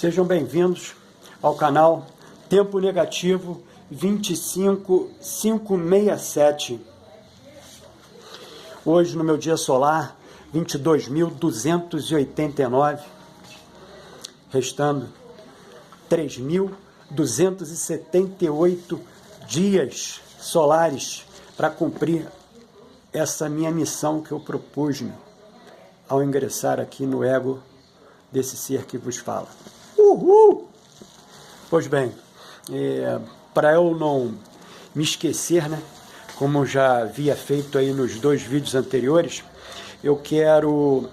Sejam bem-vindos ao canal Tempo Negativo 25567. Hoje, no meu dia solar, 22.289, restando 3.278 dias solares para cumprir essa minha missão que eu propus-me ao ingressar aqui no ego desse ser que vos fala. Uhul! Pois bem, para eu não me esquecer, né, como já havia feito aí nos 2 vídeos anteriores, eu quero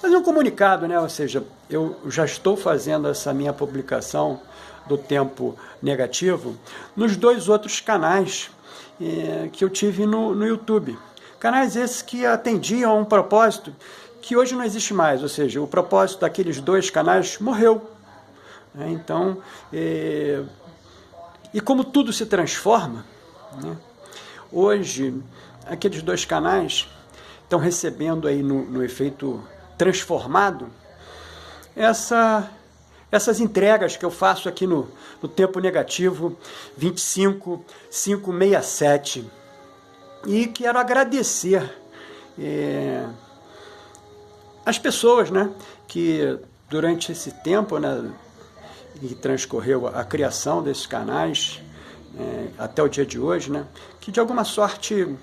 fazer um comunicado, né? Ou seja, eu já estou fazendo essa minha publicação do Tempo Negativo nos 2 outros canais que eu tive no YouTube. Canais esses que atendiam a um propósito que hoje não existe mais, ou seja, o propósito daqueles 2 canais morreu. Então, e como tudo se transforma, né, hoje aqueles 2 canais estão recebendo aí no efeito transformado essas entregas que eu faço aqui no Tempo Negativo 25567. E quero agradecer as pessoas, né, que durante esse tempo, né, que transcorreu a criação desses canais até o dia de hoje, né, que de alguma sorte,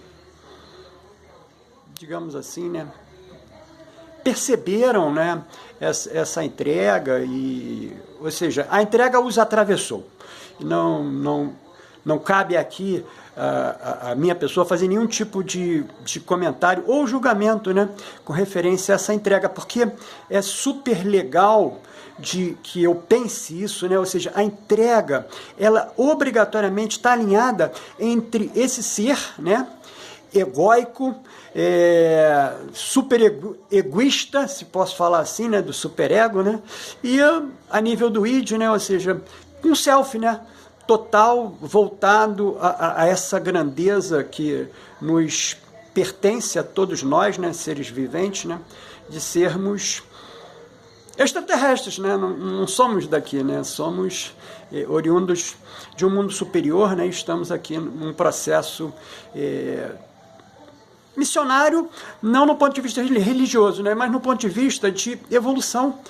digamos assim, né, perceberam, né, essa entrega, ou seja, a entrega os atravessou. Não cabe aqui a minha pessoa fazer nenhum tipo de comentário ou julgamento, né, com referência a essa entrega, porque é super legal que eu pense isso, né, ou seja, a entrega, ela obrigatoriamente está alinhada entre esse ser, né, egóico, super egoísta, se posso falar assim, né, do superego, né, e a nível do id, né, ou seja, um self, né, total voltado a essa grandeza que nos pertence a todos nós, né, seres viventes, né, de sermos extraterrestres, né, não somos daqui, né, somos oriundos de um mundo superior, né, estamos aqui num processo missionário, não no ponto de vista religioso, né, mas no ponto de vista de evolução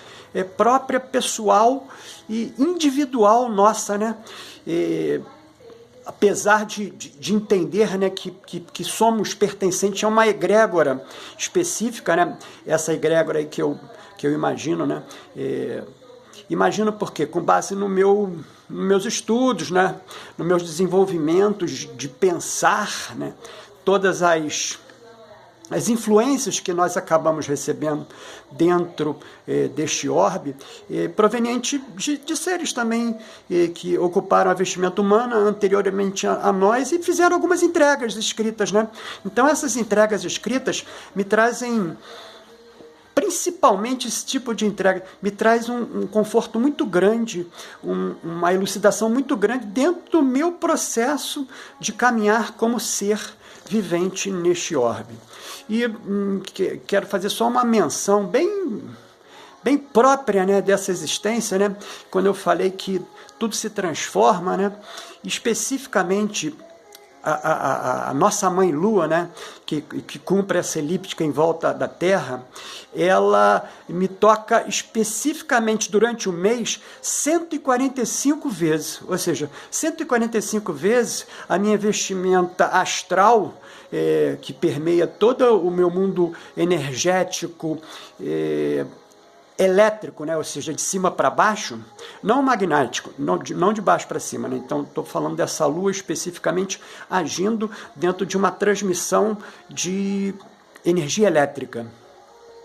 própria, pessoal e individual nossa, né, apesar de entender, né, que somos pertencentes a uma egrégora específica, né, essa egrégora aí que eu imagino, né, imagino porque, com base nos meus estudos, né, nos meus desenvolvimentos de pensar, né, todas as influências que nós acabamos recebendo dentro deste orbe, proveniente de seres também que ocuparam a vestimenta humana anteriormente a nós e fizeram algumas entregas escritas, né? Então, essas entregas escritas me trazem, principalmente esse tipo de entrega, me traz um conforto muito grande, uma elucidação muito grande dentro do meu processo de caminhar como ser vivente neste orbe. E quero fazer só uma menção bem própria, né, dessa existência, né, quando eu falei que tudo se transforma, né, especificamente a nossa mãe Lua, né, que cumpre essa elíptica em volta da Terra, ela me toca especificamente durante o mês 145 vezes, ou seja, 145 vezes a minha vestimenta astral, que permeia todo o meu mundo energético, elétrico, né? Ou seja, de cima para baixo, não magnético, não de baixo para cima, né? Então, estou falando dessa lua especificamente agindo dentro de uma transmissão de energia elétrica.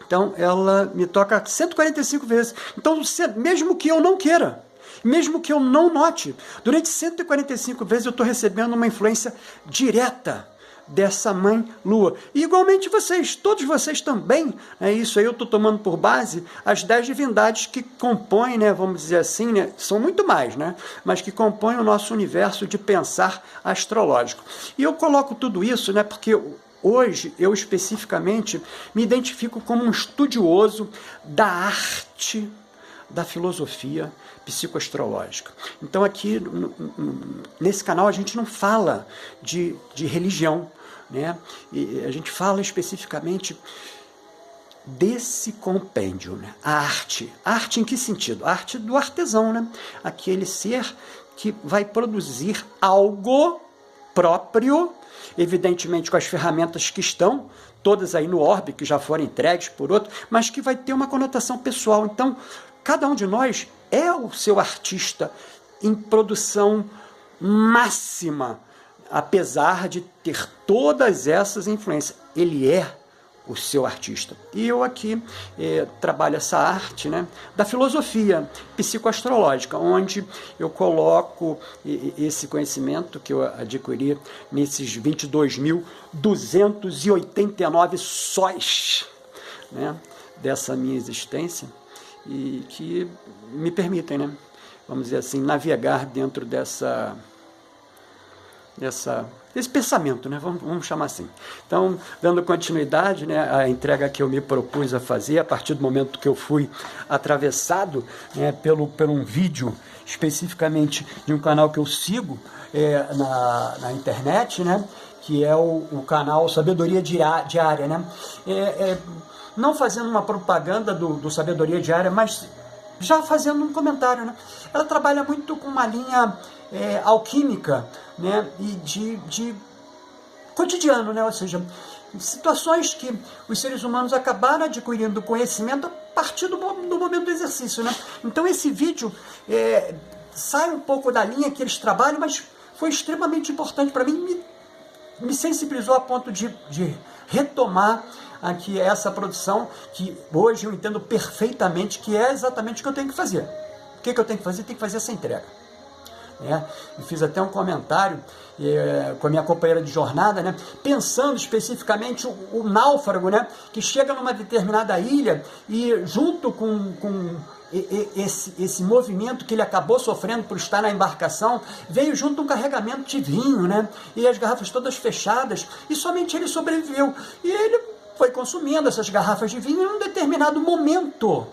Então, ela me toca 145 vezes. Então, mesmo que eu não queira, mesmo que eu não note, durante 145 vezes eu estou recebendo uma influência direta dessa mãe lua. E igualmente vocês, todos vocês também, isso aí eu estou tomando por base as 10 divindades que compõem, né, vamos dizer assim, né, são muito mais, né, mas que compõem o nosso universo de pensar astrológico. E eu coloco tudo isso, né, porque hoje eu especificamente me identifico como um estudioso da arte da filosofia psicoastrológica. Então aqui, nesse canal, a gente não fala de religião, né? E a gente fala especificamente desse compêndio, né? A arte. A arte em que sentido? A arte do artesão, né? Aquele ser que vai produzir algo próprio, evidentemente com as ferramentas que estão todas aí no orbe, que já foram entregues por outro, mas que vai ter uma conotação pessoal. Então, cada um de nós é o seu artista em produção máxima, apesar de ter todas essas influências. Ele é o seu artista. E eu aqui trabalho essa arte, né, da filosofia psicoastrológica, onde eu coloco esse conhecimento que eu adquiri nesses 22.289 sóis, né, dessa minha existência, e que me permitem, né, vamos dizer assim, navegar dentro desse pensamento, né? Vamos chamar assim. Então, dando continuidade, né, à entrega que eu me propus a fazer, a partir do momento que eu fui atravessado, né, por um vídeo, especificamente de um canal que eu sigo na internet, né, que é o canal Sabedoria Diária, né? Não fazendo uma propaganda do Sabedoria Diária, mas já fazendo um comentário, né? Ela trabalha muito com uma linha alquímica, né, e de cotidiano, né, ou seja, situações que os seres humanos acabaram adquirindo conhecimento a partir do momento do exercício, né? Então esse vídeo sai um pouco da linha que eles trabalham, mas foi extremamente importante para mim, me sensibilizou a ponto de retomar aqui essa produção, que hoje eu entendo perfeitamente que é exatamente o que eu tenho que fazer. O que eu tenho que fazer? Tenho que fazer essa entrega. Eu fiz até um comentário com a minha companheira de jornada, né, pensando especificamente o náufrago, né, que chega numa determinada ilha e junto com esse movimento que ele acabou sofrendo por estar na embarcação, veio junto um carregamento de vinho, né, e as garrafas todas fechadas, e somente ele sobreviveu. E ele foi consumindo essas garrafas de vinho em um determinado momento.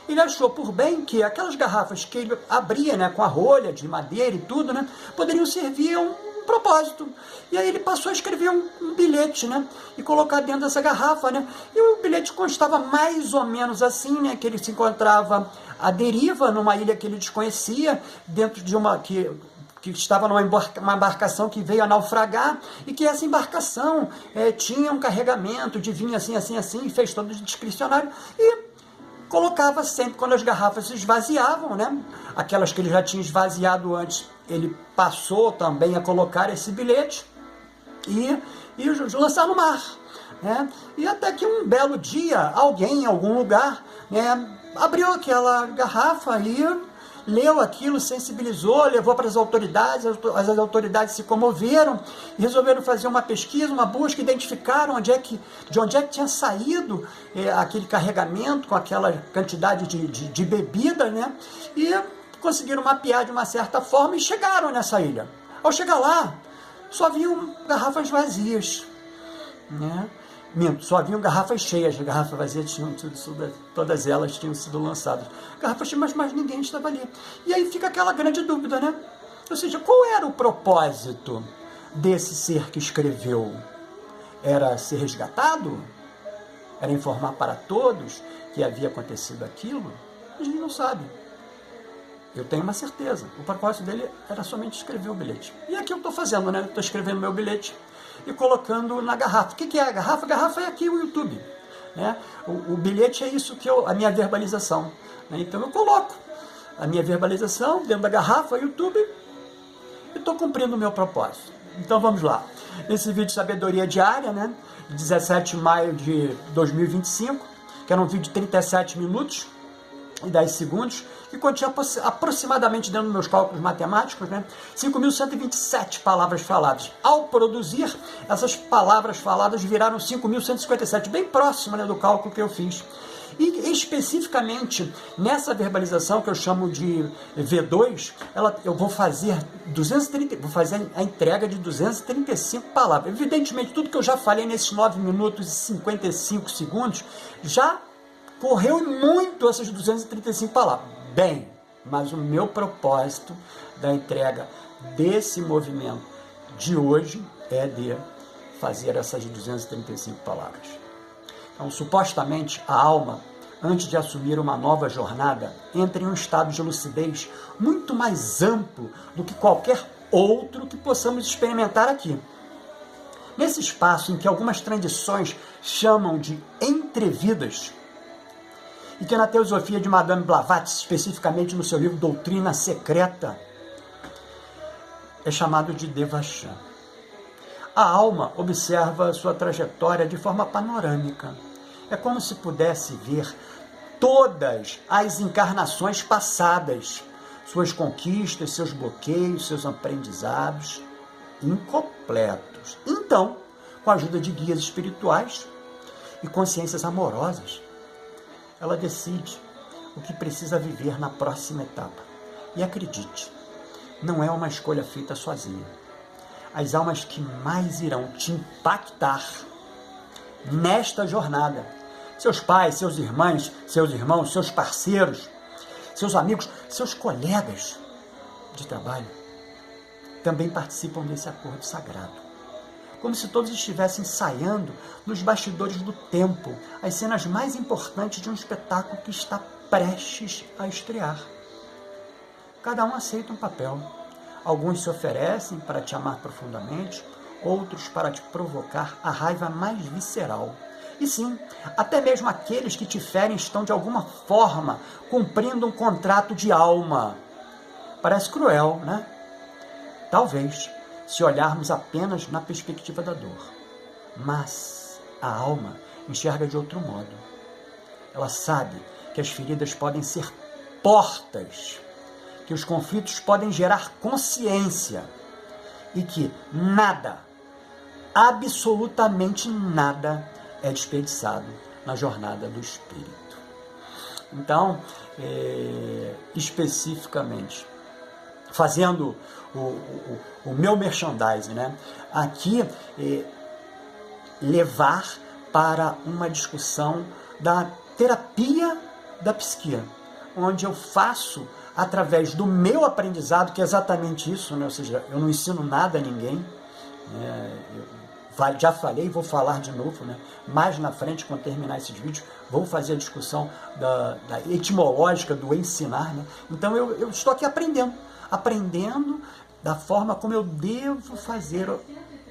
Ele achou por bem que aquelas garrafas que ele abria, né, com a rolha de madeira e tudo, né, poderiam servir a um propósito. E aí ele passou a escrever um bilhete, né, e colocar dentro dessa garrafa, né, e o bilhete constava mais ou menos assim, né, que ele se encontrava à deriva numa ilha que ele desconhecia, dentro de que estava numa embarcação que veio a naufragar, e que essa embarcação tinha um carregamento de vinho assim, assim, assim, e fez todo o descricionário, e colocava sempre, quando as garrafas se esvaziavam, né, aquelas que ele já tinha esvaziado antes, ele passou também a colocar esse bilhete e lançar no mar, né, e até que um belo dia, alguém em algum lugar, né, abriu aquela garrafa e leu aquilo, sensibilizou, levou para as autoridades se comoveram e resolveram fazer uma pesquisa, uma busca, identificaram de onde é que tinha saído aquele carregamento com aquela quantidade de bebida, né? E conseguiram mapear de uma certa forma e chegaram nessa ilha. Ao chegar lá, só viam garrafas vazias, né? Só haviam garrafas cheias, garrafas vazias todas elas tinham sido lançadas. Garrafas cheias, mas ninguém estava ali. E aí fica aquela grande dúvida, né? Ou seja, qual era o propósito desse ser que escreveu? Era ser resgatado? Era informar para todos que havia acontecido aquilo? A gente não sabe. Eu tenho uma certeza. O propósito dele era somente escrever o bilhete. E aqui eu estou fazendo, né? Estou escrevendo meu bilhete e colocando na garrafa. O que é a garrafa? A garrafa é aqui o YouTube, né? O bilhete é isso que a minha verbalização, né? Então eu coloco a minha verbalização dentro da garrafa, YouTube, e estou cumprindo o meu propósito. Então vamos lá. Esse vídeo de Sabedoria Diária, né, de 17 de maio de 2025, que era um vídeo de 37 minutos e 10 segundos, que continha aproximadamente, dentro dos meus cálculos matemáticos, né, 5.127 palavras faladas. Ao produzir, essas palavras faladas viraram 5.157, bem próximo, né, do cálculo que eu fiz. E especificamente nessa verbalização que eu chamo de V2, eu vou fazer a entrega de 235 palavras. Evidentemente, tudo que eu já falei nesses 9 minutos e 55 segundos já correu muito essas 235 palavras. bem, mas o meu propósito da entrega desse movimento de hoje é de fazer essas 235 palavras. Então, supostamente, a alma, antes de assumir uma nova jornada, entra em um estado de lucidez muito mais amplo do que qualquer outro que possamos experimentar aqui. Nesse espaço em que algumas tradições chamam de entrevidas, e que na teosofia de Madame Blavatsky, especificamente no seu livro Doutrina Secreta, é chamado de Devachan. A alma observa sua trajetória de forma panorâmica. É como se pudesse ver todas as encarnações passadas, suas conquistas, seus bloqueios, seus aprendizados incompletos. Então, com a ajuda de guias espirituais e consciências amorosas, ela decide o que precisa viver na próxima etapa. E acredite, não é uma escolha feita sozinha. As almas que mais irão te impactar nesta jornada, seus pais, seus irmãos, seus parceiros, seus amigos, seus colegas de trabalho, também participam desse acordo sagrado. Como se todos estivessem ensaiando nos bastidores do tempo as cenas mais importantes de um espetáculo que está prestes a estrear. Cada um aceita um papel. Alguns se oferecem para te amar profundamente, outros para te provocar a raiva mais visceral. E sim, até mesmo aqueles que te ferem estão de alguma forma cumprindo um contrato de alma. Parece cruel, né? Talvez, se olharmos apenas na perspectiva da dor. Mas a alma enxerga de outro modo. Ela sabe que as feridas podem ser portas, que os conflitos podem gerar consciência e que nada, absolutamente nada, é desperdiçado na jornada do espírito. Então, especificamente, fazendo o meu merchandising, né? Aqui, levar para uma discussão da terapia da psique, onde eu faço através do meu aprendizado, que é exatamente isso, né? Ou seja, eu não ensino nada a ninguém, já falei, vou falar de novo, né? Mais na frente, quando terminar esses vídeos, vou fazer a discussão da etimológica do ensinar, né? Então eu estou aqui aprendendo da forma como eu devo fazer,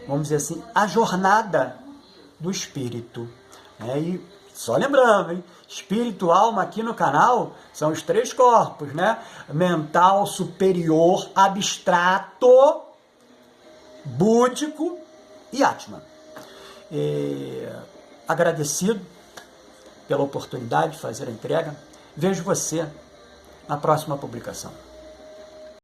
vamos dizer assim, a jornada do espírito. E só lembrando, hein? Espírito, alma aqui no canal são os 3 corpos, né? Mental, superior, abstrato, búdico e Atman. Agradecido pela oportunidade de fazer a entrega. Vejo você na próxima publicação.